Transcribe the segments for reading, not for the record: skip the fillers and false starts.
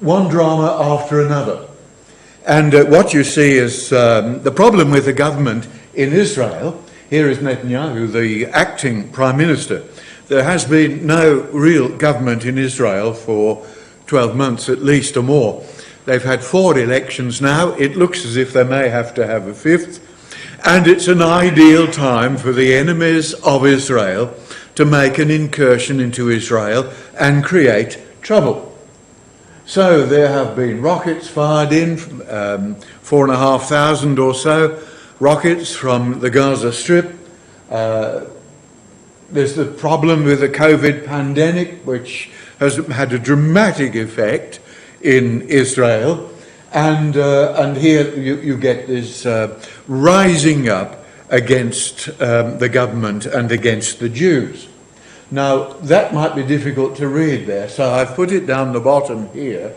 one drama after another. And what you see is the problem with the government in Israel. Here is Netanyahu, the acting prime minister. There has been no real government in Israel for 12 months at least or more. They've had 4 elections now. It looks as if they may have to have a 5th. And it's an ideal time for the enemies of Israel to make an incursion into Israel and create trouble. So there have been rockets fired in, 4,500 or so, rockets from the Gaza Strip. There's the problem with the COVID pandemic, which has had a dramatic effect in Israel. And here you get this rising up against the government and against the Jews. Now, that might be difficult to read there, so I've put it down the bottom here.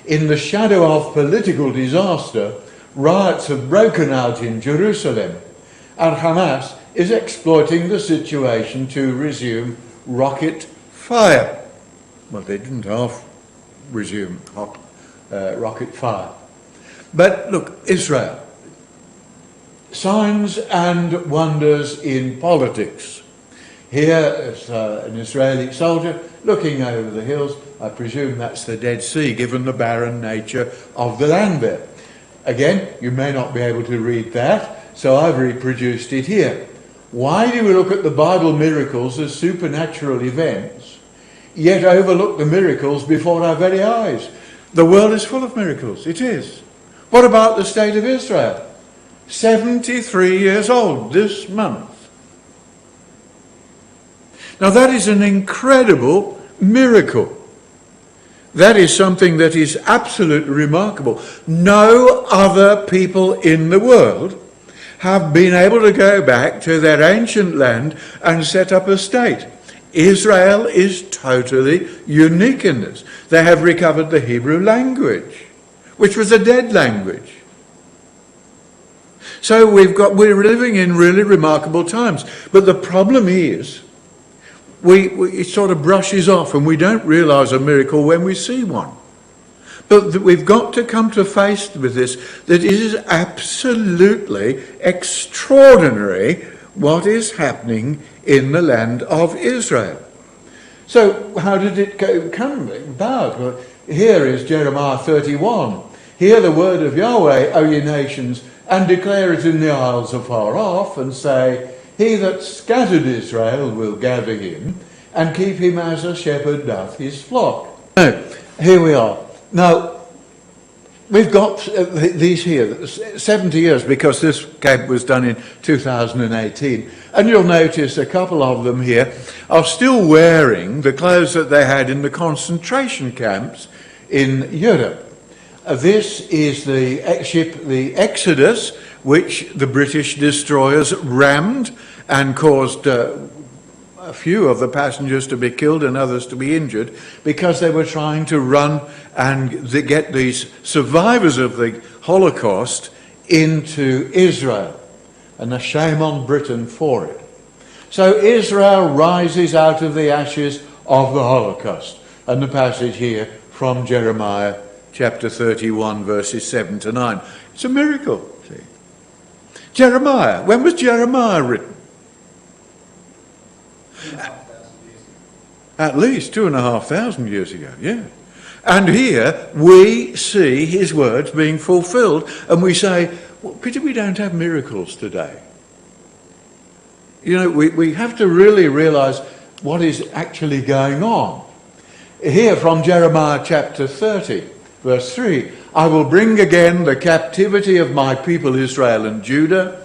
In the shadow of political disaster, riots have broken out in Jerusalem, and Hamas is exploiting the situation to resume rocket fire. Well, they didn't half resume rocket fire. But look, Israel, signs and wonders in politics. Here is an Israeli soldier looking over the hills. I presume that's the Dead Sea, given the barren nature of the land there. Again, you may not be able to read that, so I've reproduced it here. Why do we look at the Bible miracles as supernatural events, yet overlook the miracles before our very eyes? The world is full of miracles, it is. What about the state of Israel? 73 years old this month. Now that is an incredible miracle. That is something that is absolutely remarkable. No other people in the world have been able to go back to their ancient land and set up a state. Israel is totally unique in this. They have recovered the Hebrew language, which was a dead language. So we're living in really remarkable times. But the problem is, it sort of brushes off and we don't realise a miracle when we see one. But we've got to come to face with this, that it is absolutely extraordinary what is happening in the land of Israel. So how did it come about? Well, here is Jeremiah 31. Hear the word of Yahweh, O ye nations, and declare it in the isles afar off, and say, he that scattered Israel will gather him, and keep him as a shepherd doth his flock. Now, here we are. Now, we've got these here, 70 years, because this camp was done in 2018. And you'll notice a couple of them here are still wearing the clothes that they had in the concentration camps in Europe. This is the ship, the Exodus, which the British destroyers rammed and caused a few of the passengers to be killed and others to be injured because they were trying to run and get these survivors of the Holocaust into Israel. And a shame on Britain for it. So Israel rises out of the ashes of the Holocaust. And the passage here from Jeremiah chapter 31, verses 7 to 9. It's a miracle, see. Jeremiah, when was Jeremiah written? At least 2,500 years ago, yeah. And here we see his words being fulfilled, and we say, well, pity we don't have miracles today. You know, we have to really realise what is actually going on. Here from Jeremiah chapter 30, verse 3, I will bring again the captivity of my people Israel and Judah,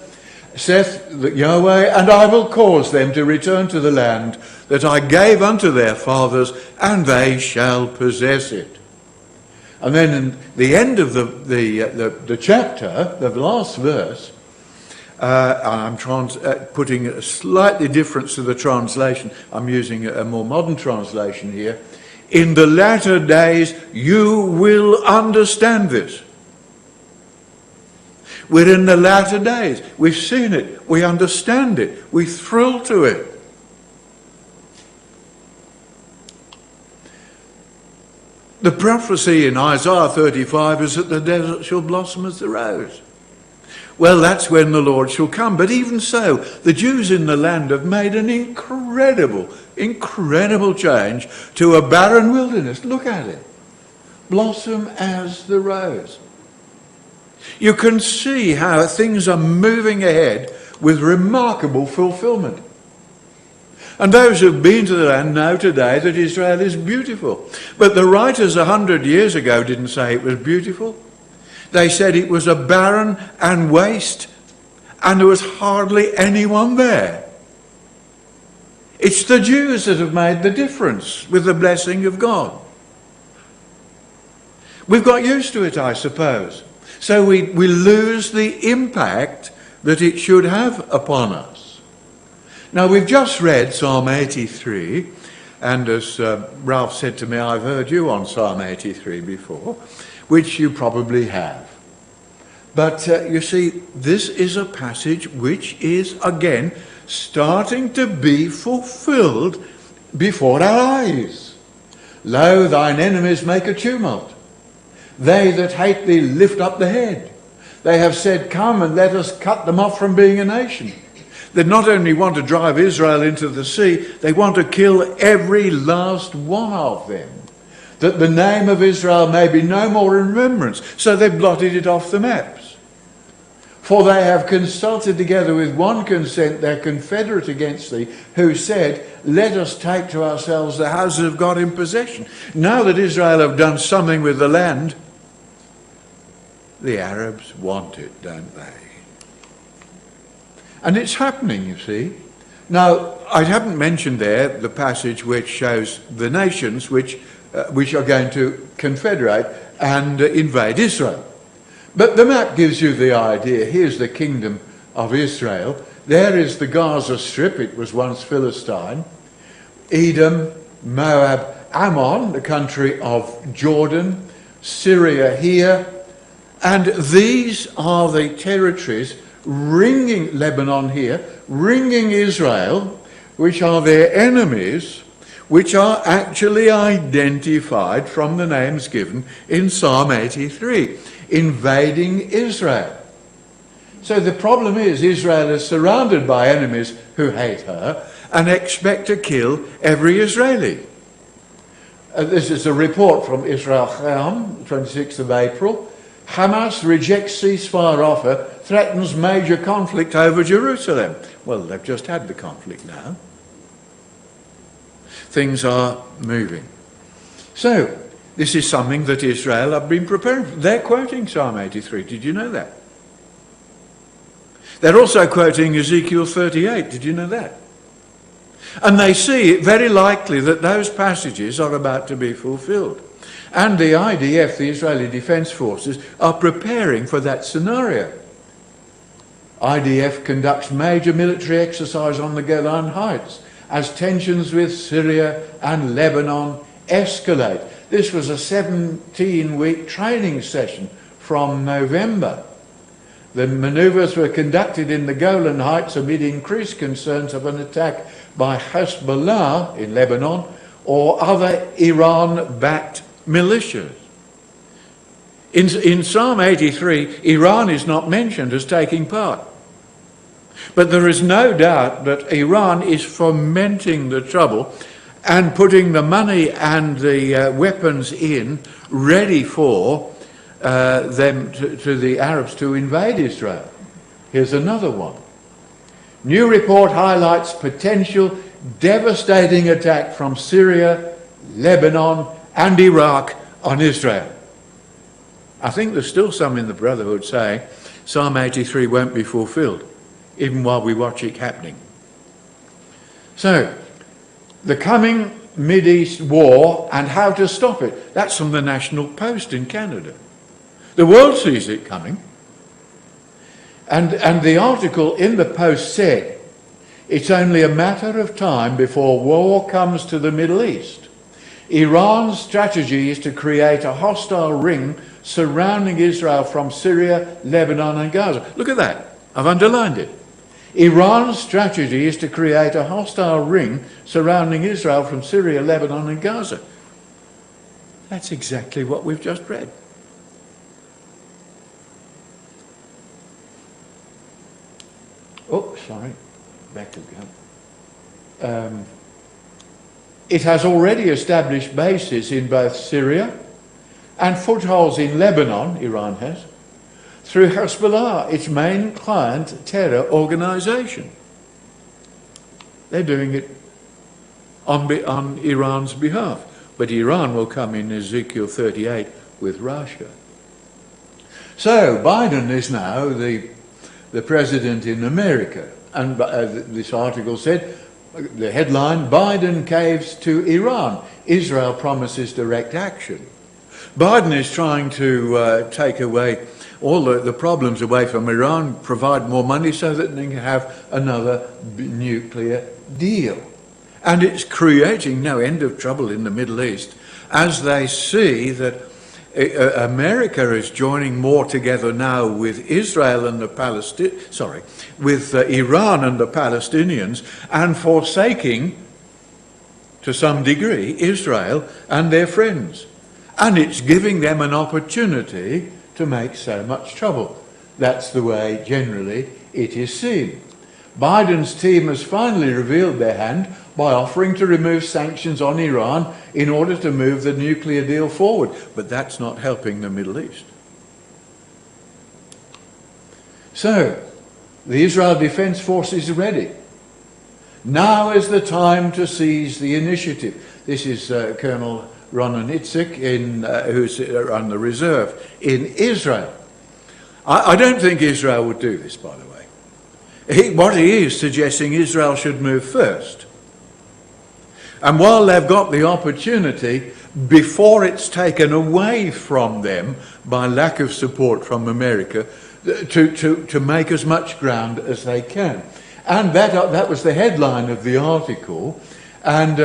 saith Yahweh, and I will cause them to return to the land that I gave unto their fathers, and they shall possess it. And then in the end of the chapter, the last verse, I'm putting a slightly difference to the translation. I'm using a more modern translation here. In the latter days, you will understand this. We're in the latter days. We've seen it. We understand it. We thrill to it. The prophecy in Isaiah 35 is that the desert shall blossom as the rose. Well, that's when the Lord shall come. But even so, the Jews in the land have made an incredible change to a barren wilderness. Look at it. Blossom as the rose. You can see how things are moving ahead with remarkable fulfillment. And those who've been to the land know today that Israel is beautiful. But the writers 100 years ago didn't say it was beautiful. They said it was a barren and waste, and there was hardly anyone there. It's the Jews that have made the difference with the blessing of God. We've got used to it, I suppose. So we lose the impact that it should have upon us. Now, we've just read Psalm 83, and as Ralph said to me, I've heard you on Psalm 83 before, which you probably have. But you see, this is a passage which is, again, starting to be fulfilled before our eyes. Lo, thine enemies make a tumult. They that hate thee lift up the head. They have said, come and let us cut them off from being a nation. They not only want to drive Israel into the sea, they want to kill every last one of them, that the name of Israel may be no more in remembrance. So they've blotted it off the maps. For they have consulted together with one consent their confederate against thee, who said, let us take to ourselves the houses of God in possession. Now that Israel have done something with the land, the Arabs want it, don't they? And it's happening, you see. Now, I haven't mentioned there the passage which shows the nations which are going to confederate and invade Israel. But the map gives you the idea. Here's the kingdom of Israel. There is the Gaza Strip. It was once Philistine. Edom, Moab, Ammon, the country of Jordan, Syria here. And these are the territories ringing Lebanon here, ringing Israel, which are their enemies, which are actually identified from the names given in Psalm 83, invading Israel. So the problem is Israel is surrounded by enemies who hate her and expect to kill every Israeli. This is a report from Israel Chaim, 26th of April. Hamas rejects ceasefire offer, threatens major conflict over Jerusalem. Well, they've just had the conflict now. Things are moving. So, this is something that Israel have been preparing for. They're quoting Psalm 83. Did you know that? They're also quoting Ezekiel 38. Did you know that? And they see it very likely that those passages are about to be fulfilled. And the IDF, the Israeli Defense Forces, are preparing for that scenario. IDF conducts major military exercise on the Golan Heights as tensions with Syria and Lebanon escalate. This was a 17-week training session from November. The manoeuvres were conducted in the Golan Heights amid increased concerns of an attack by Hezbollah in Lebanon or other Iran-backed militias. In Psalm 83, Iran is not mentioned as taking part. But there is no doubt that Iran is fomenting the trouble and putting the money and the weapons in ready for them to the Arabs to invade Israel. Here's another one. New report highlights potential devastating attack from Syria, Lebanon and Iraq on Israel. I think there's still some in the Brotherhood saying Psalm 83 won't be fulfilled, even while we watch it happening. So, the coming Mideast war and how to stop it. That's from the National Post in Canada. The world sees it coming. And the article in the Post said, it's only a matter of time before war comes to the Middle East. Iran's strategy is to create a hostile ring surrounding Israel from Syria, Lebanon and Gaza. Look at that. I've underlined it. Iran's strategy is to create a hostile ring surrounding Israel from Syria, Lebanon and Gaza. That's exactly what we've just read. Oh, sorry. Back we go. It has already established bases in both Syria and footholds in Lebanon, Iran has, through Hezbollah, its main client terror organisation. They're doing it on Iran's behalf. But Iran will come in Ezekiel 38 with Russia. So Biden is now the president in America. And this article said, the headline, Biden caves to Iran. Israel promises direct action. Biden is trying to take away all the problems away from Iran, provide more money so that they can have another nuclear deal. And it's creating no end of trouble in the Middle East as they see that America is joining more together now with Israel and with Iran and the Palestinians, and forsaking, to some degree, Israel and their friends. And it's giving them an opportunity to make so much trouble. That's the way, generally, it is seen. Biden's team has finally revealed their hand by offering to remove sanctions on Iran in order to move the nuclear deal forward. But that's not helping the Middle East. So, the Israel Defense Force is ready. Now is the time to seize the initiative. This is Colonel Ronan Itzik, who's on the reserve in Israel. I don't think Israel would do this, by the way. What he is suggesting, Israel should move first. And while they've got the opportunity, before it's taken away from them by lack of support from America, to make as much ground as they can. And that was the headline of the article. And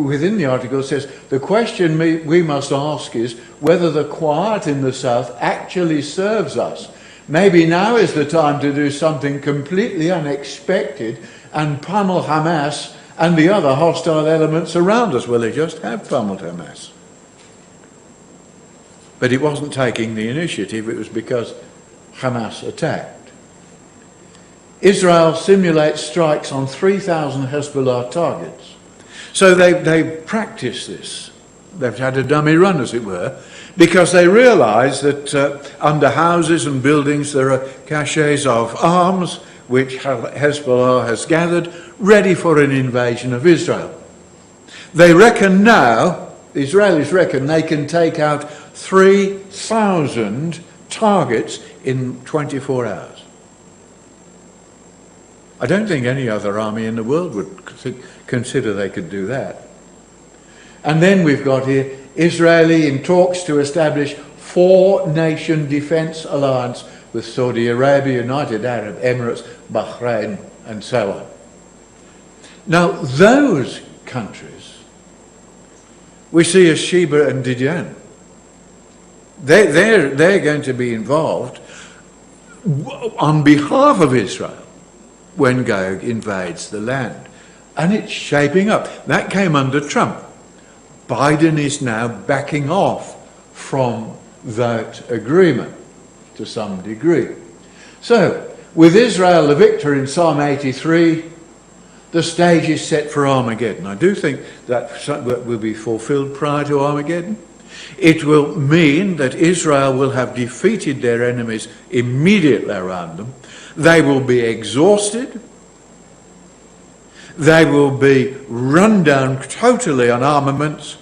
within the article it says, the question we must ask is whether the quiet in the south actually serves us. Maybe now is the time to do something completely unexpected and pummel Hamas and the other hostile elements around us. Well, they just have pummeled Hamas. But it wasn't taking the initiative, it was because Hamas attacked. Israel simulates strikes on 3,000 Hezbollah targets. So they practice this. They've had a dummy run, as it were, because they realise that under houses and buildings there are caches of arms which Hezbollah has gathered, ready for an invasion of Israel. They reckon now, the Israelis reckon, they can take out 3,000 targets in 24 hours. I don't think any other army in the world would consider they could do that. And then we've got here, Israeli in talks to establish 4-nation defence alliance with Saudi Arabia, United Arab Emirates, Bahrain, and so on. Now, those countries, we see as Sheba and Didan. They're going to be involved on behalf of Israel when Gog invades the land. And it's shaping up. That came under Trump. Biden is now backing off from that agreement to some degree. So, with Israel the victor in Psalm 83, the stage is set for Armageddon. I do think that will be fulfilled prior to Armageddon. It will mean that Israel will have defeated their enemies immediately around them. They will be exhausted. They will be run down totally on armaments,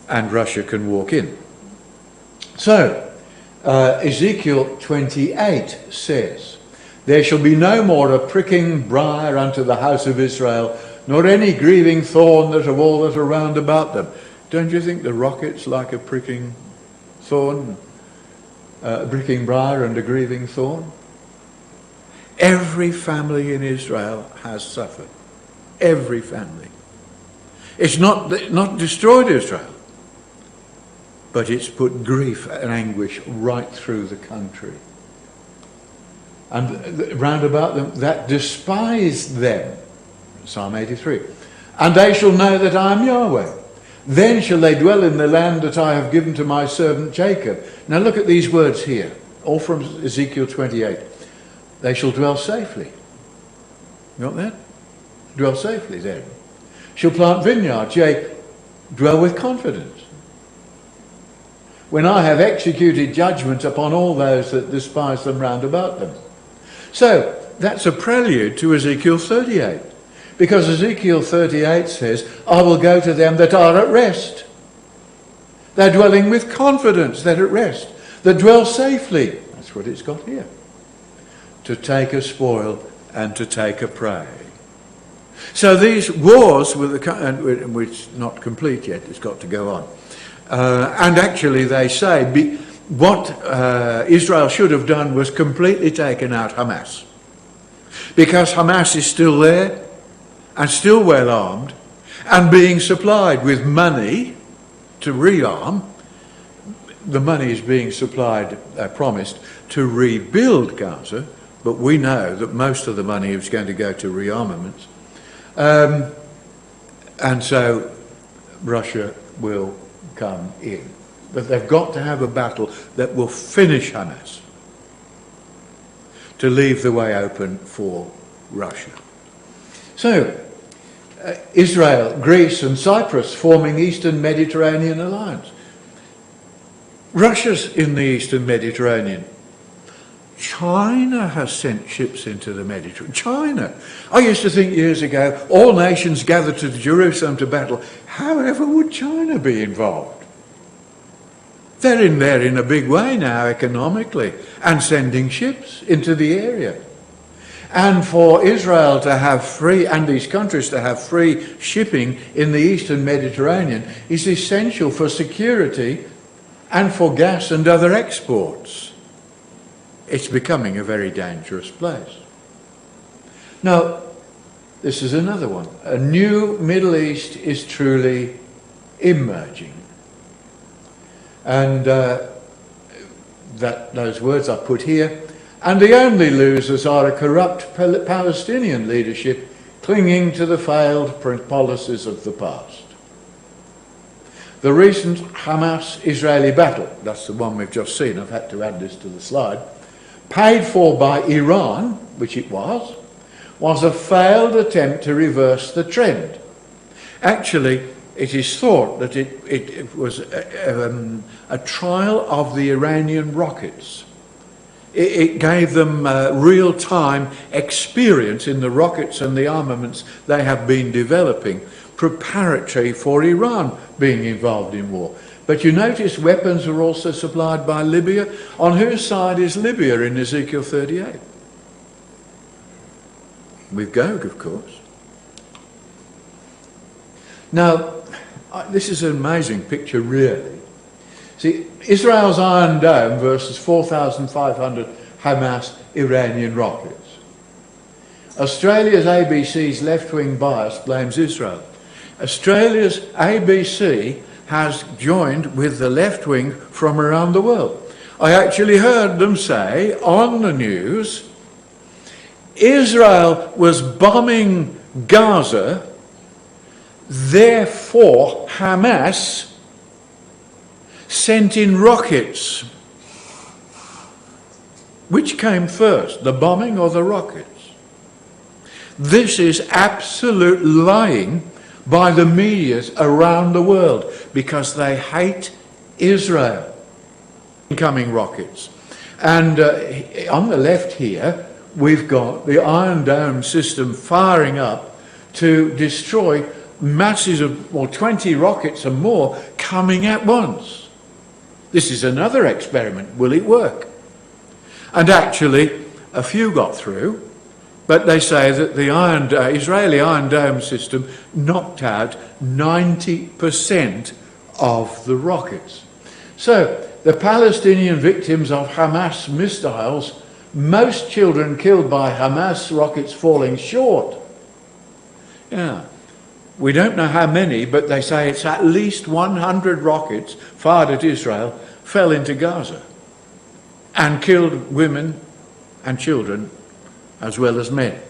and Russia can walk in. So, Ezekiel 28 says, there shall be no more a pricking briar unto the house of Israel, nor any grieving thorn that of all that are round about them. Don't you think the rocket's like a pricking thorn, a pricking briar and a grieving thorn? Every family in Israel has suffered. Every family. It's not destroyed Israel, but it's put grief and anguish right through the country. And round about them that despised them, Psalm 83. And they shall know that I am Yahweh. Then shall they dwell in the land that I have given to my servant Jacob. Now look at these words here, all from Ezekiel 28. They shall dwell safely. You got that? Dwell safely then. Shall plant vineyards, yea, dwell with confidence. When I have executed judgment upon all those that despise them round about them. So, that's a prelude to Ezekiel 38. Because Ezekiel 38 says, I will go to them that are at rest. They're dwelling with confidence, they're at rest. They dwell safely. That's what it's got here. To take a spoil and to take a prey. So these wars, which not complete yet, it's got to go on. And actually they say what Israel should have done was completely taken out Hamas. Because Hamas is still there and still well armed and being supplied with money to rearm. The money is being supplied, promised, to rebuild Gaza, but we know that most of the money is going to go to rearmaments. And so Russia will come in. But they've got to have a battle that will finish Hamas to leave the way open for Russia. So, Israel, Greece and Cyprus forming Eastern Mediterranean alliance. Russia's in the Eastern Mediterranean. China has sent ships into the Mediterranean. China. I used to think years ago, all nations gathered to Jerusalem to battle. However would China be involved? They're in there in a big way now economically and sending ships into the area. And for Israel to have free, and these countries to have free shipping in the Eastern Mediterranean is essential for security and for gas and other exports. It's becoming a very dangerous place. Now, this is another one. A new Middle East is truly emerging. And those words are put here. And the only losers are a corrupt Palestinian leadership clinging to the failed policies of the past. The recent Hamas-Israeli battle, that's the one we've just seen, I've had to add this to the slide, paid for by Iran, which it was a failed attempt to reverse the trend. Actually, it is thought that it was a trial of the Iranian rockets. It gave them real-time experience in the rockets and the armaments they have been developing, preparatory for Iran being involved in war. But you notice weapons were also supplied by Libya. On whose side is Libya in Ezekiel 38? With Gog, of course. Now, this is an amazing picture, really. See, Israel's Iron Dome versus 4,500 Hamas Iranian rockets. Australia's ABC's left-wing bias blames Israel. Australia's ABC has joined with the left wing from around the world. I actually heard them say on the news, Israel was bombing Gaza, therefore Hamas sent in rockets. Which came first, the bombing or the rockets? This is absolute lying by the medias around the world because they hate Israel. Incoming rockets. And on the left here, we've got the Iron Dome system firing up to destroy masses of, 20 rockets and more coming at once. This is another experiment. Will it work? And actually, a few got through, but they say that the Israeli Iron Dome system knocked out 90% of the rockets. So, the Palestinian victims of Hamas missiles, most children killed by Hamas rockets falling short. Yeah. We don't know how many, but they say it's at least 100 rockets fired at Israel fell into Gaza and killed women and children as well as men.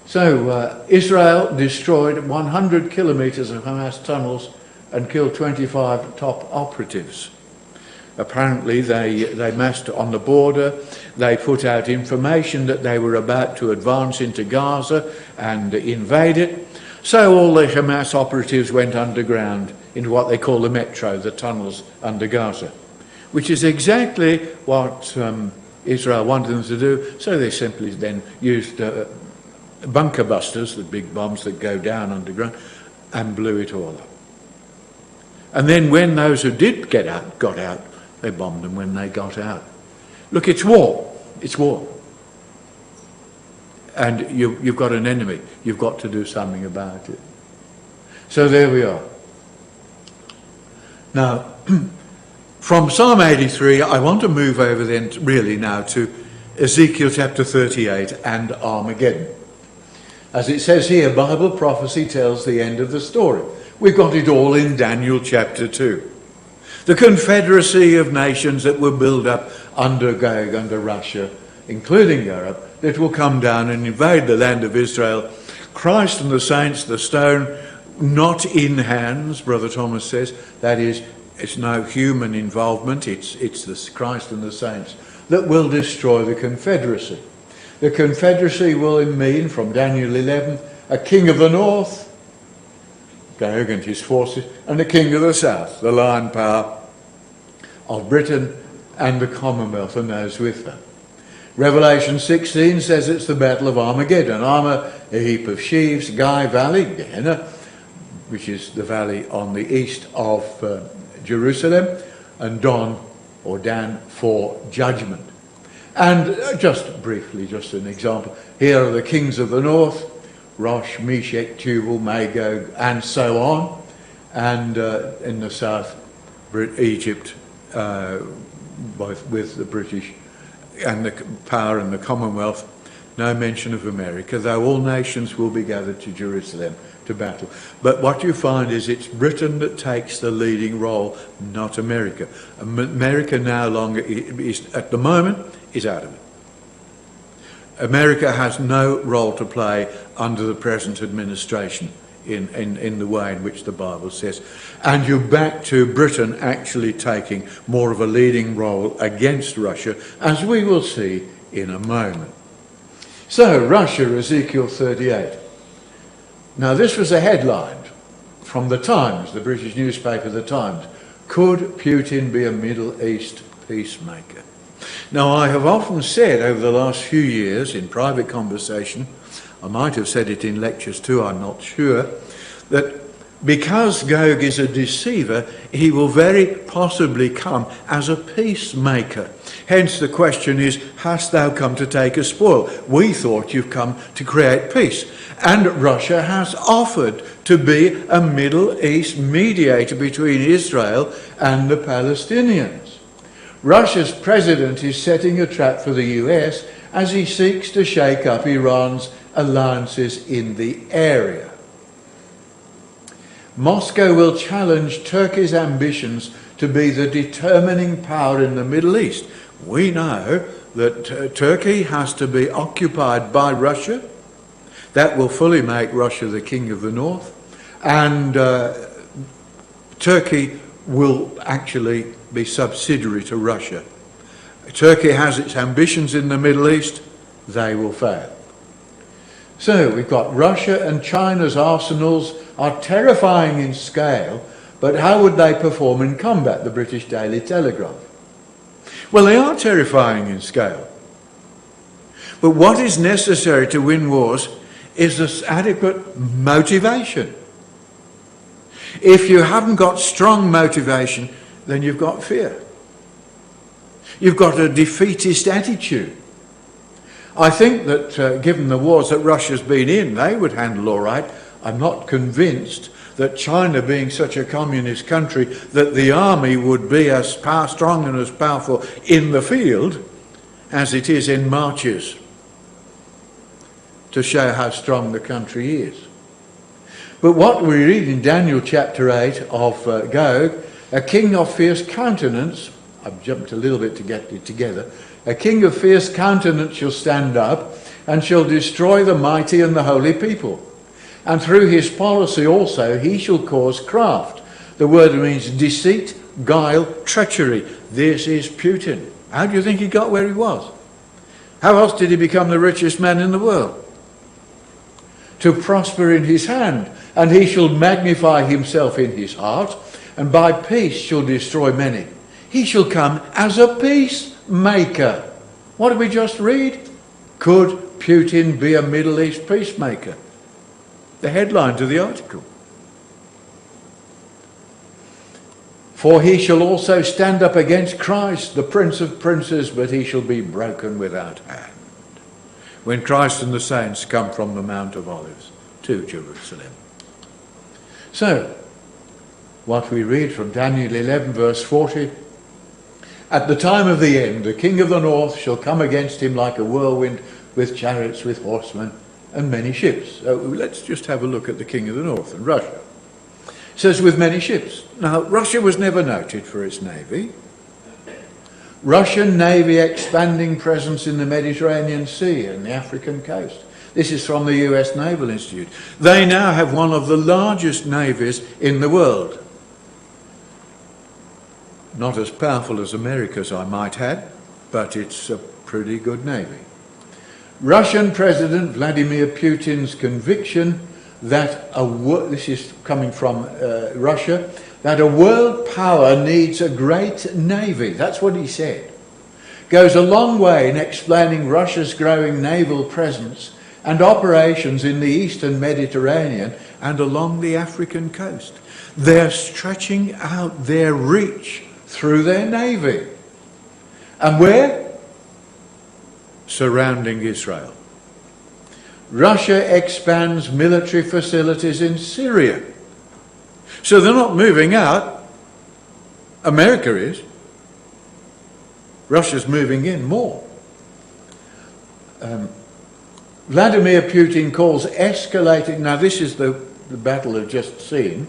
So Israel destroyed 100 kilometres of Hamas tunnels and killed 25 top operatives. Apparently they massed on the border. They put out information that they were about to advance into Gaza and invade it. So all the Hamas operatives went underground into what they call the metro, the tunnels under Gaza, which is exactly what Israel wanted them to do. So they simply then used bunker busters, the big bombs that go down underground, and blew it all up. And then when those who did got out, they bombed them when they got out. Look, it's war. It's war. And you've got an enemy. You've got to do something about it. So there we are. Now, from Psalm 83, I want to move over then really now to Ezekiel chapter 38 and Armageddon. As it says here, Bible prophecy tells the end of the story. We've got it all in Daniel chapter 2. The confederacy of nations that will build up under Gog, under Russia, including Europe, that will come down and invade the land of Israel. Christ and the saints, the stone, not in hands, Brother Thomas says. That is, it's no human involvement. It's the Christ and the saints that will destroy the confederacy. The confederacy will mean, from Daniel 11, a king of the north, Gog and his forces, and a king of the south, the lion power of Britain and the Commonwealth and those with them. Revelation 16 says it's the Battle of Armageddon. Arma, a heap of sheaves, Guy Valley, Gehenna, which is the valley on the east of Jerusalem, and Don, or Dan, for judgment. And just briefly, just an example, here are the kings of the north, Rosh, Meshech, Tubal, Magog, and so on. And in the south, Egypt, both with the British and the power and the Commonwealth. No mention of America, though all nations will be gathered to Jerusalem to battle. But what you find is it's Britain that takes the leading role, not America. America no longer is, at the moment, is out of it. America has no role to play under the present administration in the way in which the Bible says. And you're back to Britain actually taking more of a leading role against Russia, as we will see in a moment. So, Russia, Ezekiel 38. Now, this was a headline from the Times, the British newspaper, the Times. Could Putin be a Middle East peacemaker? Now, I have often said over the last few years in private conversation, I might have said it in lectures too, I'm not sure, that because Gog is a deceiver, he will very possibly come as a peacemaker. Hence the question is, hast thou come to take a spoil? We thought you've come to create peace. And Russia has offered to be a Middle East mediator between Israel and the Palestinians. Russia's president is setting a trap for the US as he seeks to shake up Iran's alliances in the area. Moscow will challenge Turkey's ambitions to be the determining power in the Middle East. We know that Turkey has to be occupied by Russia. That will fully make Russia the king of the north. And Turkey will actually be subsidiary to Russia. Turkey has its ambitions in the Middle East. They will fail. So we've got Russia and China's arsenals are terrifying in scale, but how would they perform in combat? The British Daily Telegraph. Well, they are terrifying in scale. But what is necessary to win wars is this adequate motivation. If you haven't got strong motivation, then you've got fear. You've got a defeatist attitude. I think that given the wars that Russia's been in, they would handle all right. I'm not convinced that China, being such a communist country, that the army would be as strong and as powerful in the field as it is in marches to show how strong the country is. But what we read in Daniel chapter 8 of Gog, a king of fierce countenance, I've jumped a little bit to get it together, a king of fierce countenance shall stand up, and shall destroy the mighty and the holy people. And through his policy also he shall cause craft. The word means deceit, guile, treachery. This is Putin. How do you think he got where he was? How else did he become the richest man in the world? To prosper in his hand, and he shall magnify himself in his heart, and by peace shall destroy many. He shall come as a peacemaker. What did we just read? Could Putin be a Middle East peacemaker? The headline to the article. For he shall also stand up against Christ, the Prince of Princes, but he shall be broken without hand. When Christ and the saints come from the Mount of Olives to Jerusalem. So, what we read from Daniel 11 verse 40, at the time of the end, the king of the north shall come against him like a whirlwind, with chariots, with horsemen, and many ships. So let's just have a look at the king of the north and Russia. It says with many ships. Now, Russia was never noted for its navy. Russian navy expanding presence in the Mediterranean Sea and the African coast. This is from the US Naval Institute. They now have one of the largest navies in the world. Not as powerful as America's, I might add, but it's a pretty good navy. Russian President Vladimir Putin's conviction that this is coming from Russia, that a world power needs a great navy. That's what he said. Goes a long way in explaining Russia's growing naval presence and operations in the eastern Mediterranean and along the African coast. They're stretching out their reach through their navy. And where? Surrounding Israel. Russia expands military facilities in Syria. So they're not moving out. America is. Russia's moving in more. Vladimir Putin calls escalating, now this is the battle I've just seen.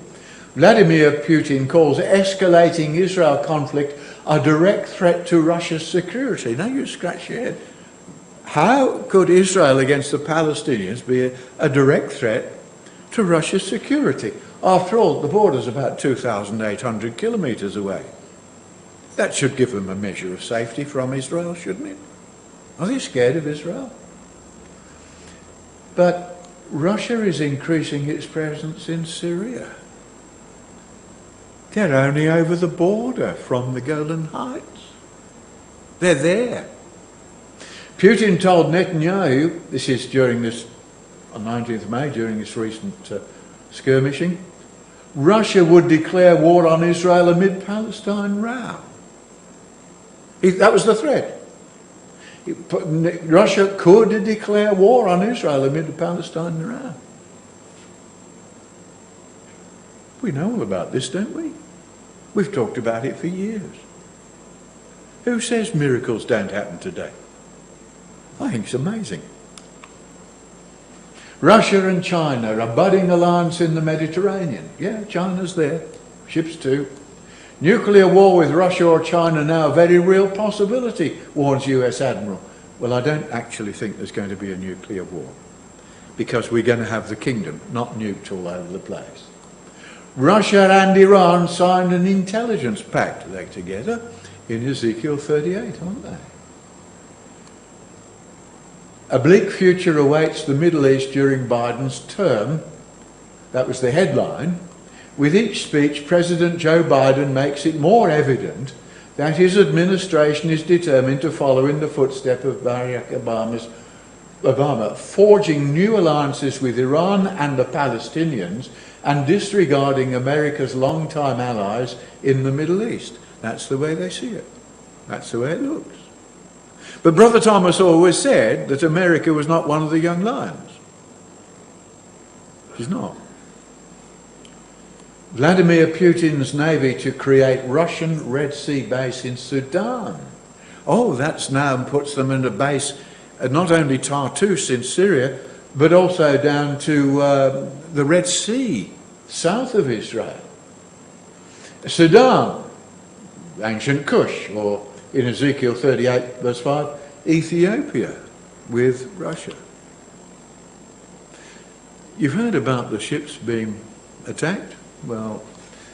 Vladimir Putin calls escalating Israel conflict a direct threat to Russia's security. Now you scratch your head. How could Israel against the Palestinians be a direct threat to Russia's security? After all, the border's about 2,800 kilometres away. That should give them a measure of safety from Israel, shouldn't it? Are they scared of Israel? But Russia is increasing its presence in Syria. They're only over the border from the Golan Heights. They're there. Putin told Netanyahu, this is during this, on 19th of May, during this recent skirmishing, Russia would declare war on Israel amid Palestine row. That was the threat. Russia could declare war on Israel amid the Palestine row. We know all about this, don't we? We've talked about it for years. Who says miracles don't happen today? I think it's amazing. Russia and China, a budding alliance in the Mediterranean. Yeah, China's there. Ships too. Nuclear war with Russia or China now a very real possibility, warns US Admiral. Well, I don't actually think there's going to be a nuclear war, because we're going to have the kingdom, not nuked all over the place. Russia and Iran signed an intelligence pact. They're together in Ezekiel 38, aren't they? A bleak future awaits the Middle East during Biden's term. That was the headline. With each speech, President Joe Biden makes it more evident that his administration is determined to follow in the footsteps of Barack Obama, forging new alliances with Iran and the Palestinians and disregarding America's longtime allies in the Middle East. That's the way they see it. That's the way it looks. But Brother Thomas always said that America was not one of the young lions. She's not. Vladimir Putin's navy to create Russian Red Sea base in Sudan. Oh, that's now puts them in a base at not only Tartus in Syria, but also down to the Red Sea, south of Israel. Sudan, ancient Kush, or in Ezekiel 38 verse 5, Ethiopia with Russia. You've heard about the ships being attacked? Well,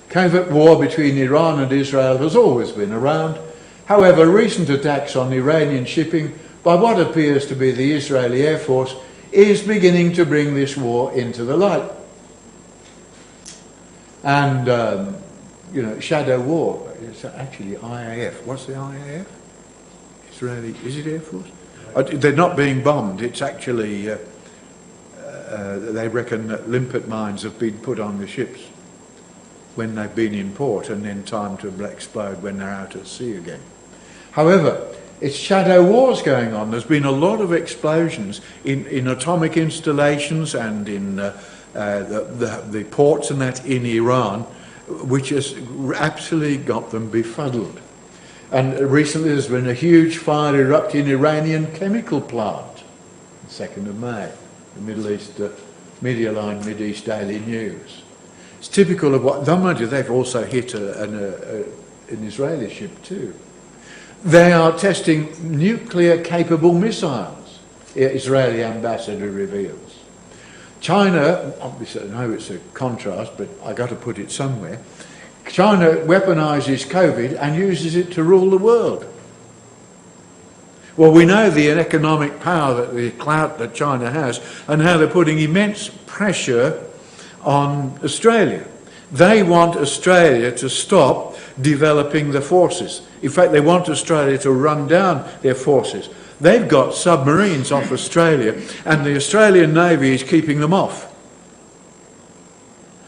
covert war between Iran and Israel has always been around. However, recent attacks on Iranian shipping by what appears to be the Israeli Air Force is beginning to bring this war into the light. And, shadow war, it's actually IAF. What's the IAF? Israeli, is it Air Force? They're not being bombed, it's actually, they reckon that limpet mines have been put on the ships when they've been in port and then timed to explode when they're out at sea again. However, it's shadow wars going on. There's been a lot of explosions in atomic installations and in the ports and that in Iran, which has absolutely got them befuddled. And recently there's been a huge fire erupt in Iranian chemical plant, the 2nd of May, the Middle East, media line Mid-East Daily News. It's typical of what, they've also hit an Israeli ship too. They are testing nuclear-capable missiles, Israeli ambassador reveals. China, obviously I know it's a contrast, but I've got to put it somewhere. China weaponises COVID and uses it to rule the world. Well, we know the economic power, the clout that China has, and how they're putting immense pressure on Australia. They want Australia to stop developing the forces. In fact, they want Australia to run down their forces. They've got submarines off Australia, and the Australian Navy is keeping them off.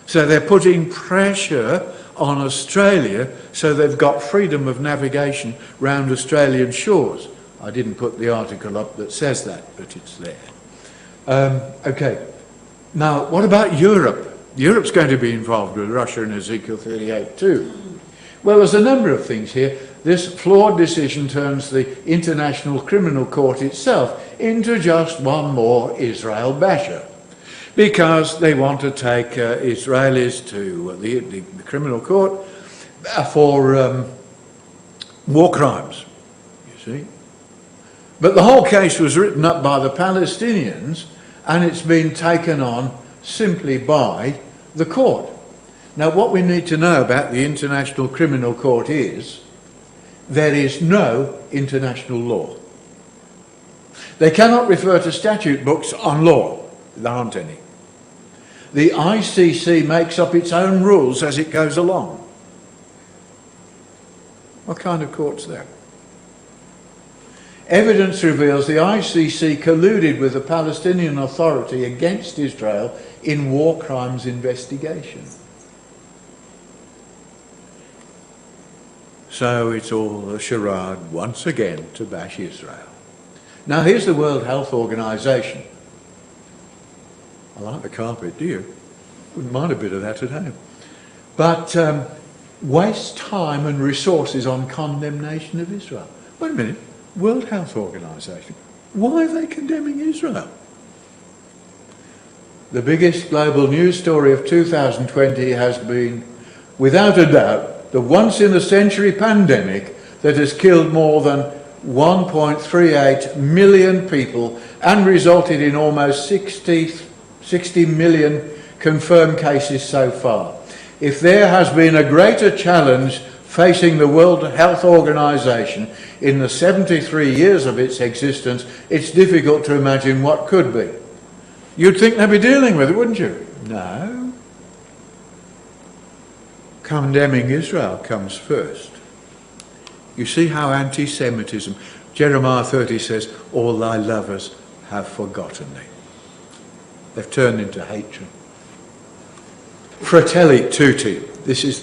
So they're putting pressure on Australia, so they've got freedom of navigation round Australian shores. I didn't put the article up that says that, but it's there. Okay. Now, what about Europe? Europe's going to be involved with Russia and Ezekiel 38 too. Well, there's a number of things here. This flawed decision turns the International Criminal Court itself into just one more Israel basher, because they want to take Israelis to the criminal court for war crimes, you see. But the whole case was written up by the Palestinians, and it's been taken on simply by the court. Now, what we need to know about the International Criminal Court is there is no international law. They cannot refer to statute books on law. There aren't any. The ICC makes up its own rules as it goes along. What kind of court's that? Evidence reveals the ICC colluded with the Palestinian Authority against Israel in war crimes investigation. So it's all a charade once again to bash Israel. Now here's the World Health Organization. I like the carpet, do you? Wouldn't mind a bit of that at home. But waste time and resources on condemnation of Israel. Wait a minute, World Health Organization. Why are they condemning Israel? The biggest global news story of 2020 has been, without a doubt, the once-in-a-century pandemic that has killed more than 1.38 million people and resulted in almost 60 million confirmed cases so far. If there has been a greater challenge facing the World Health Organization in the 73 years of its existence, it's difficult to imagine what could be. You'd think they'd be dealing with it, wouldn't you? No. Condemning Israel comes first. You see how anti-Semitism, Jeremiah 30 says, all thy lovers have forgotten thee. They've turned into hatred. Fratelli Tutti. This is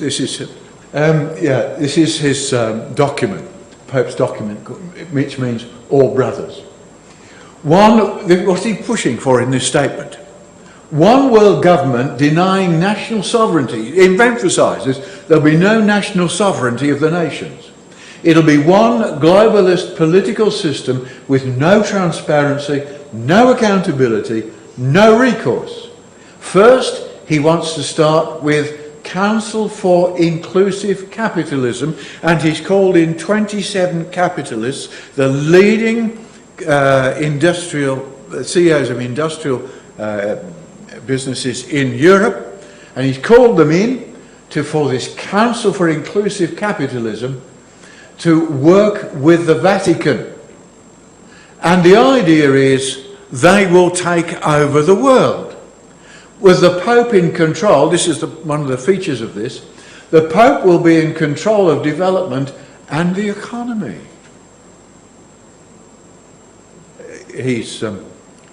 his document, Pope's document, which means all brothers. What's he pushing for in this statement? One world government denying national sovereignty. It emphasises there'll be no national sovereignty of the nations. It'll be one globalist political system with no transparency, no accountability, no recourse. First, he wants to start with Council for Inclusive Capitalism, and he's called in 27 capitalists, the leading CEOs of industrial businesses in Europe, and he's called them in for this Council for Inclusive Capitalism to work with the Vatican. And the idea is they will take over the world. With the Pope in control, this is one of the features of this, the Pope will be in control of development and the economy. He's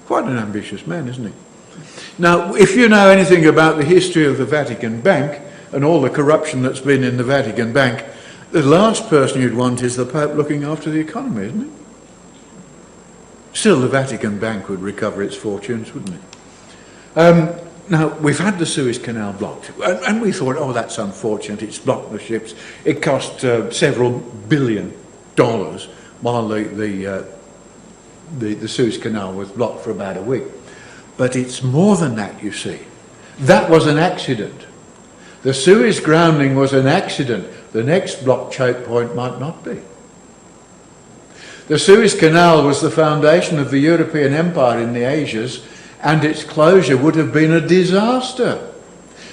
quite an ambitious man, isn't he? Now, if you know anything about the history of the Vatican Bank and all the corruption that's been in the Vatican Bank, the last person you'd want is the Pope looking after the economy, isn't it? Still, the Vatican Bank would recover its fortunes, wouldn't it? Now, we've had the Suez Canal blocked, and we thought, oh, that's unfortunate, it's blocked the ships. It cost several $1 billion while the Suez Canal was blocked for about a week. But it's more than that, you see. That was an accident. The Suez grounding was an accident. The next block choke point might not be. The Suez Canal was the foundation of the European Empire in the Asias, and its closure would have been a disaster.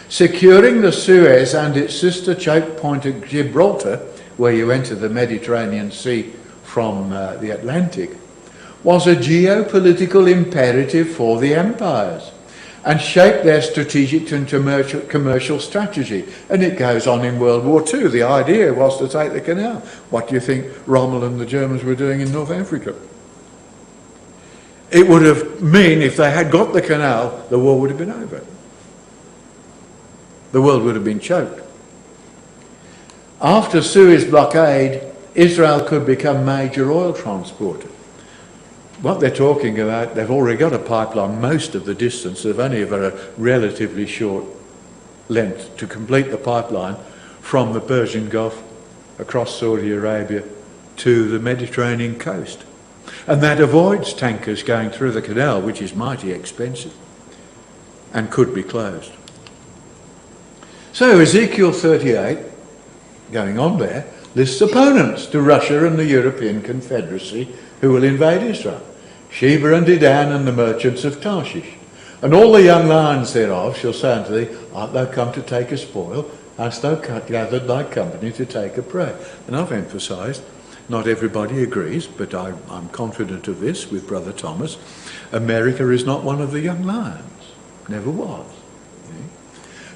Securing the Suez and its sister choke point at Gibraltar, where you enter the Mediterranean Sea from the Atlantic, was a geopolitical imperative for the empires and shaped their strategic and commercial strategy. And it goes on in World War II. The idea was to take the canal. What do you think Rommel and the Germans were doing in North Africa? It would have meant if they had got the canal, the war would have been over. The world would have been choked. After Suez blockade, Israel could become major oil transporter. What they're talking about, they've already got a pipeline most of the distance. They've only got a relatively short length to complete the pipeline from the Persian Gulf across Saudi Arabia to the Mediterranean coast. And that avoids tankers going through the canal, which is mighty expensive and could be closed. So Ezekiel 38, going on there, lists opponents to Russia and the European Confederacy who will invade Israel. Sheba and Dedan and the merchants of Tarshish. And all the young lions thereof shall say unto thee, art thou come to take a spoil? Hast thou gathered thy company to take a prey? And I've emphasised, not everybody agrees, but I'm confident of this with Brother Thomas. America is not one of the young lions. Never was.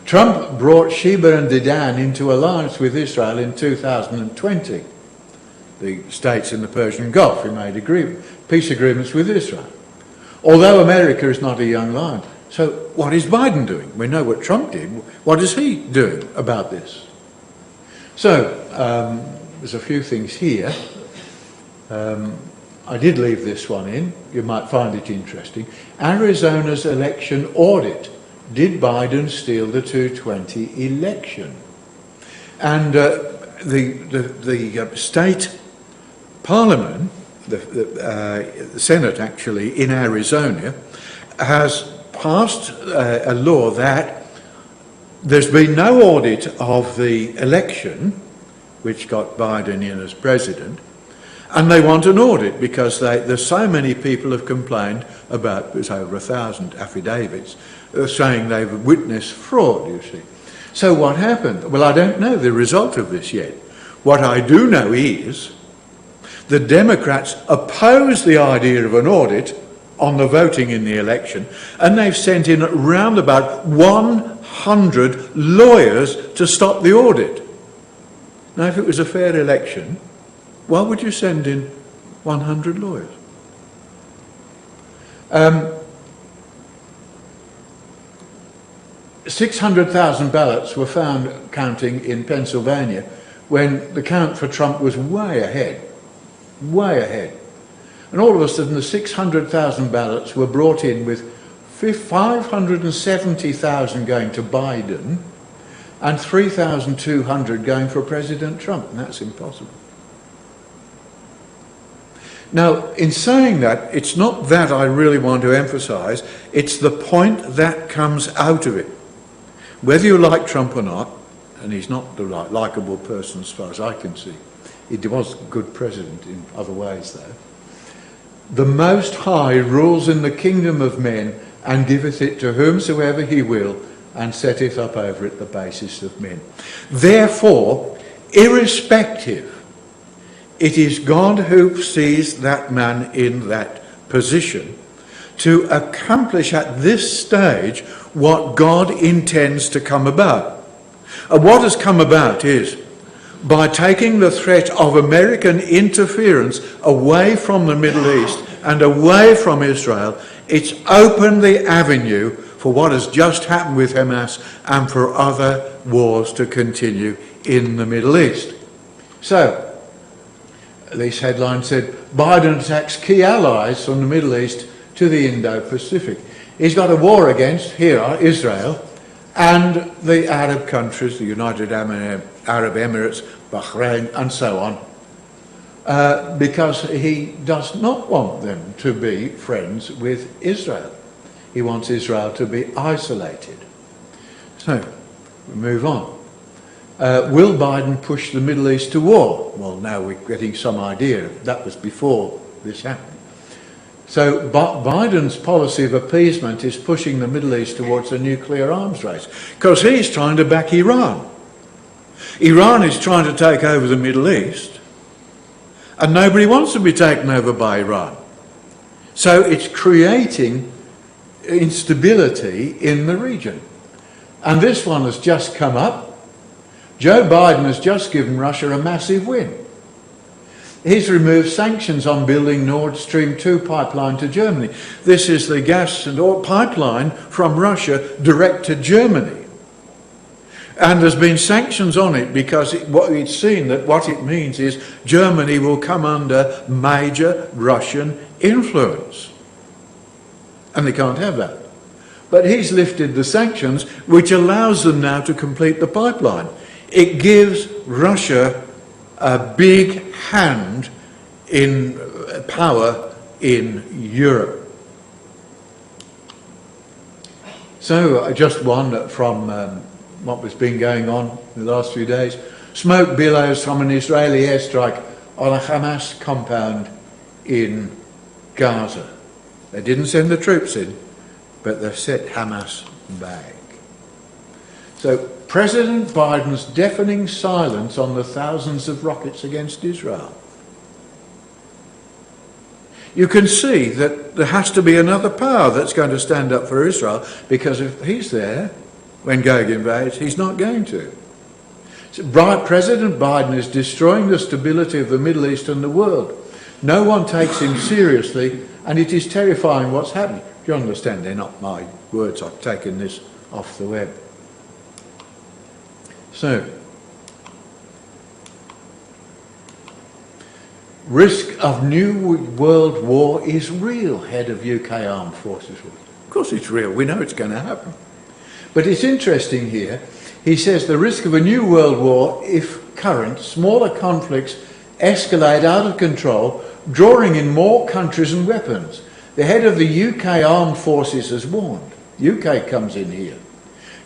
Trump brought Sheba and Dedan into alliance with Israel in 2020. The states in the Persian Gulf who made peace agreements with Israel. Although America is not a young lion. So what is Biden doing? We know what Trump did. What is he doing about this? So there's a few things here. I did leave this one in. You might find it interesting. Arizona's election audit. Did Biden steal the 220 election? And the state parliament, the Senate actually, in Arizona, has passed a law that there's been no audit of the election, which got Biden in as president, and they want an audit because there's so many people have complained about, there's over 1,000 affidavits, saying they've witnessed fraud, you see. So what happened? Well, I don't know the result of this yet. What I do know is the Democrats oppose the idea of an audit on the voting in the election, and they've sent in round about 100 lawyers to stop the audit. Now, if it was a fair election, why would you send in 100 lawyers? 600,000 ballots were found counting in Pennsylvania when the count for Trump was way ahead. And all of a sudden the 600,000 ballots were brought in with 570,000 going to Biden and 3,200 going for President Trump, and that's impossible. Now, in saying that, it's not that I really want to emphasise, it's the point that comes out of it. Whether you like Trump or not, and he's not the likeable person as far as I can see, he was a good president in other ways though, the Most High rules in the kingdom of men and giveth it to whomsoever he will, and setteth up over it the basis of men. Therefore, irrespective, it is God who sees that man in that position to accomplish at this stage what God intends to come about. And what has come about is by taking the threat of American interference away from the Middle East and away from Israel, it's opened the avenue for what has just happened with Hamas and for other wars to continue in the Middle East. So, this headline said, Biden attacks key allies from the Middle East to the Indo-Pacific. He's got a war against, here, Israel, and the Arab countries, the United Arab Emirates, Bahrain, and so on, because he does not want them to be friends with Israel. He wants Israel to be isolated. So, we move on. Will Biden push the Middle East to war? Well, now we're getting some idea. That was before this happened. So Biden's policy of appeasement is pushing the Middle East towards a nuclear arms race, because he's trying to back Iran. Iran is trying to take over the Middle East, and nobody wants to be taken over by Iran. So it's creating instability in the region. And this one has just come up. Joe Biden has just given Russia a massive win. He's removed sanctions on building Nord Stream 2 pipeline to Germany. This is the gas and oil pipeline from Russia direct to Germany. And there's been sanctions on it because it's seen that what it means is Germany will come under major Russian influence. And they can't have that. But he's lifted the sanctions, which allows them now to complete the pipeline. It gives Russia a big hand in power in Europe. So just one from what has been going on in the last few days. Smoke billows from an Israeli airstrike on a Hamas compound in Gaza. They didn't send the troops in, but they've set Hamas back. So President Biden's deafening silence on the thousands of rockets against Israel. You can see that there has to be another power that's going to stand up for Israel, because if he's there when Gog invades, he's not going to. So President Biden is destroying the stability of the Middle East and the world. No one takes him seriously, and it is terrifying what's happening. You understand, they're not my words. I've taken this off the web. So, risk of new world war is real, head of UK Armed Forces. Of course it's real, we know it's going to happen. But it's interesting here, he says the risk of a new world war if current, smaller conflicts escalate out of control, drawing in more countries and weapons. The head of the UK Armed Forces has warned. UK comes in here.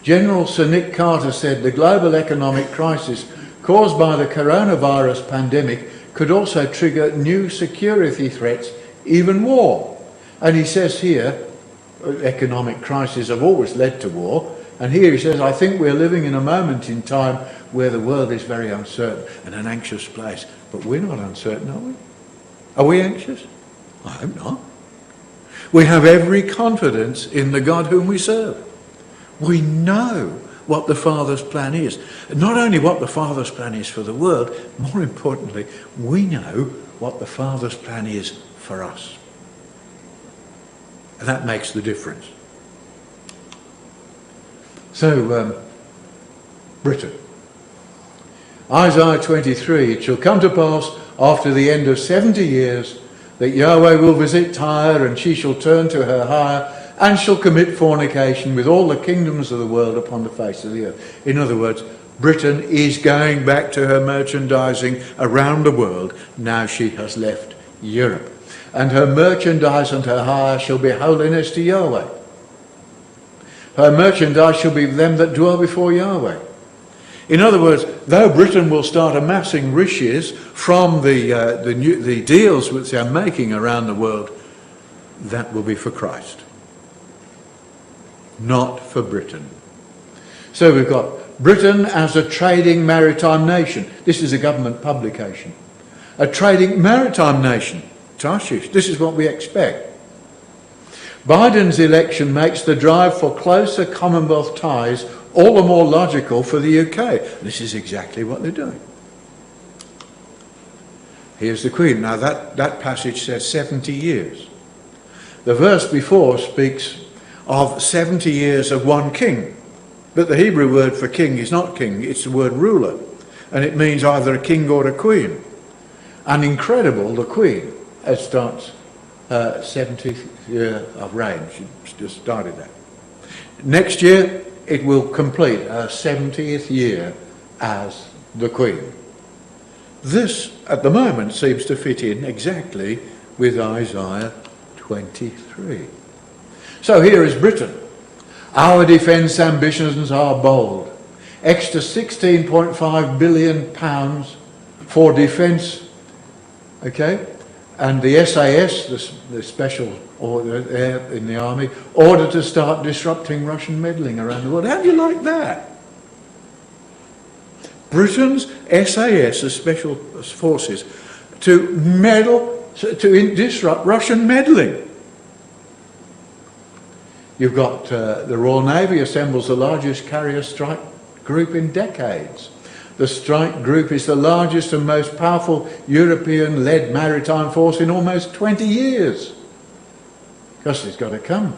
General Sir Nick Carter said the global economic crisis caused by the coronavirus pandemic could also trigger new security threats, even war. And he says here, economic crises have always led to war, and here he says, I think we're living in a moment in time where the world is very uncertain and an anxious place. But we're not uncertain, are we? Are we anxious? I hope not. We have every confidence in the God whom we serve. We know what the Father's plan is. Not only what the Father's plan is for the world, more importantly, we know what the Father's plan is for us. And that makes the difference. So, Britain. Isaiah 23, it shall come to pass after the end of 70 years that Yahweh will visit Tyre, and she shall turn to her hire, and shall commit fornication with all the kingdoms of the world upon the face of the earth. In other words, Britain is going back to her merchandising around the world now she has left Europe. And her merchandise and her hire shall be holiness to Yahweh. Her merchandise shall be them that dwell before Yahweh. In other words, though Britain will start amassing riches from the deals which they are making around the world, that will be for Christ. not for Britain. So we've got Britain as a trading maritime nation. This is a government publication. A trading maritime nation. Tarshish, this is what we expect. Biden's election makes the drive for closer Commonwealth ties all the more logical for the UK. This is exactly what they're doing. Here's the Queen. Now that passage says 70 years. The verse before speaks of 70 years of one king. But the Hebrew word for king is not king, it's the word ruler. And it means either a king or a queen. And incredible, the Queen starts 70th year of reign. She just started that. Next year, it will complete her 70th year as the Queen. This, at the moment, seems to fit in exactly with Isaiah 23. So here is Britain. Our defence ambitions are bold. Extra £16.5 billion for defence. Okay, and the SAS, the special order there in the army, ordered to start disrupting Russian meddling around the world. How do you like that? Britain's SAS, the special forces, to meddle, to disrupt Russian meddling. You've got the Royal Navy assembles the largest carrier strike group in decades. The strike group is the largest and most powerful European-led maritime force in almost 20 years. Because it's got to come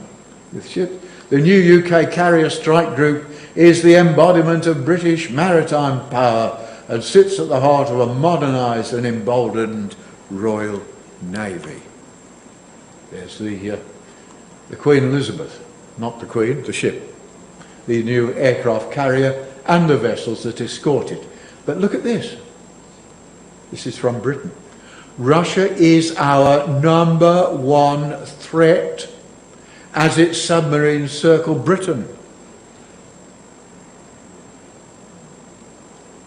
with ships. The new UK carrier strike group is the embodiment of British maritime power and sits at the heart of a modernised and emboldened Royal Navy. There's the Queen Elizabeth, not the Queen, the ship, the new aircraft carrier and the vessels that escort it. But look at this. This is from Britain. Russia is our number one threat as its submarines circle Britain.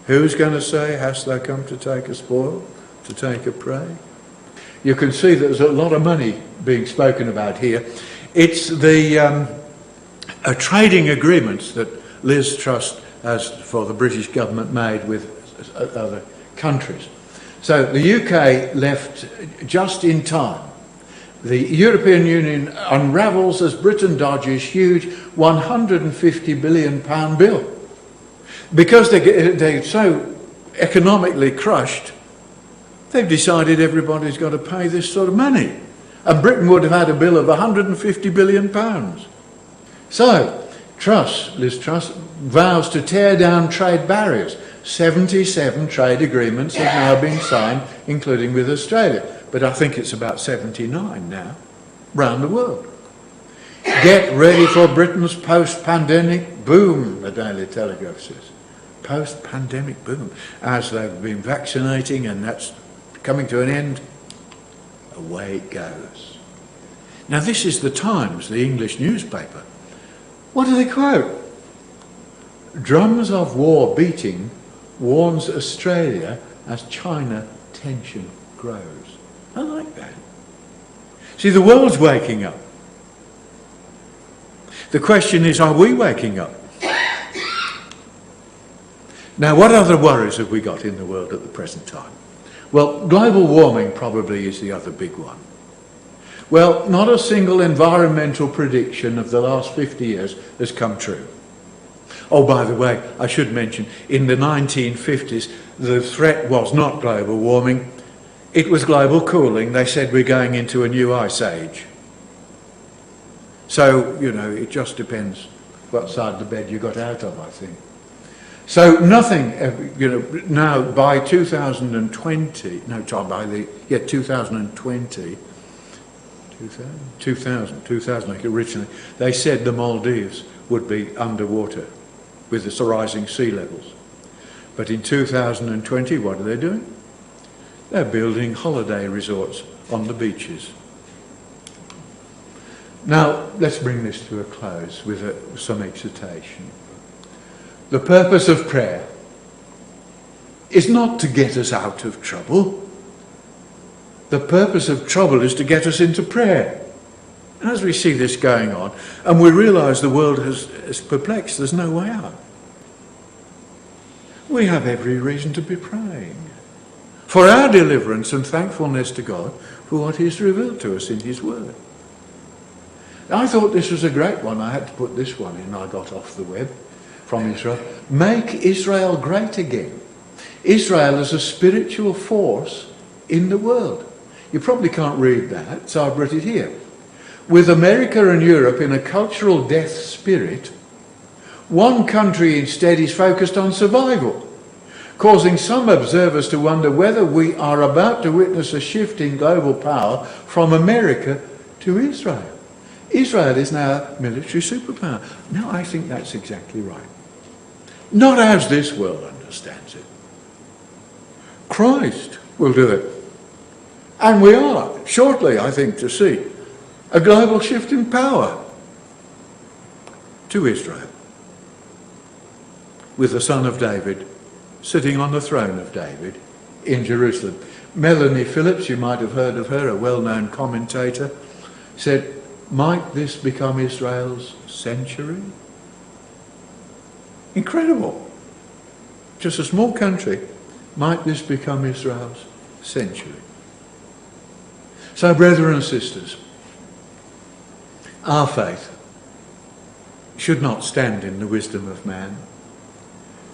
Who's going to say, hast thou come to take a spoil, to take a prey? You can see that there's a lot of money being spoken about here. It's the trading agreements that Liz Truss as for the British government made with other countries. So the UK left just in time. The European Union unravels as Britain dodges huge £150 billion bill. Because they're so economically crushed, they've decided everybody's got to pay this sort of money. And Britain would have had a bill of £150 billion. So, Liz Truss, vows to tear down trade barriers. 77 trade agreements have now been signed, including with Australia. But I think it's about 79 now, round the world. Get ready for Britain's post-pandemic boom, the Daily Telegraph says. Post-pandemic boom. As they've been vaccinating and that's coming to an end, away it goes. Now this is the Times, the English newspaper. What do they quote? Drums of war beating warns Australia as China tension grows. I like that. See, the world's waking up. The question is, are we waking up? Now, what other worries have we got in the world at the present time? Well, global warming probably is the other big one. Well, not a single environmental prediction of the last 50 years has come true. Oh, by the way, I should mention, in the 1950s, the threat was not global warming, it was global cooling. They said we're going into a new ice age. So, you know, it just depends what side of the bed you got out of, I think. So nothing, you know, now by 2020, no, by the, yeah, 2020, 2000, like originally, they said the Maldives would be underwater with the rising sea levels. But in 2020, what are they doing? They're building holiday resorts on the beaches. Now, let's bring this to a close with some exhortation. The purpose of prayer is not to get us out of trouble. The purpose of trouble is to get us into prayer. And as we see this going on, and we realise the world is perplexed, there's no way out, we have every reason to be praying for our deliverance and thankfulness to God for what he's revealed to us in his word. I thought this was a great one. I had to put this one in. I got off the web from Israel. Make Israel great again. Israel is a spiritual force in the world. You probably can't read that, so I've written it here. With America and Europe in a cultural death spirit, one country instead is focused on survival, causing some observers to wonder whether we are about to witness a shift in global power from America to Israel. Israel is now a military superpower. No, I think that's exactly right. Not as this world understands it. Christ will do it. And we are, shortly, I think, to see a global shift in power to Israel, with the son of David sitting on the throne of David in Jerusalem. Melanie Phillips, you might have heard of her, a well-known commentator, said, might this become Israel's century? Incredible. Just a small country. Might this become Israel's century? So, brethren and sisters, our faith should not stand in the wisdom of man,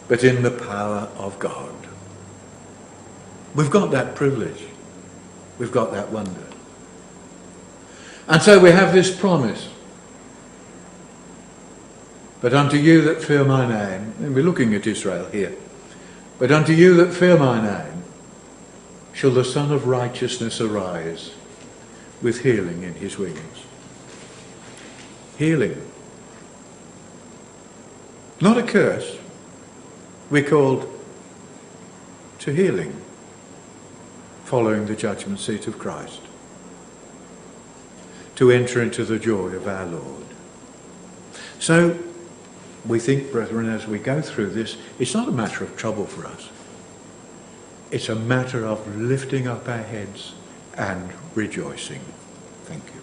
but in the power of God. We've got that privilege. We've got that wonder. And so we have this promise. But unto you that fear my name, and we're looking at Israel here, but unto you that fear my name shall the Son of Righteousness arise with healing in his wings. Healing. Not a curse. We're called to healing following the judgment seat of Christ, to enter into the joy of our Lord. So we think, brethren, as we go through this, it's not a matter of trouble for us. It's a matter of lifting up our heads and rejoicing. Thank you.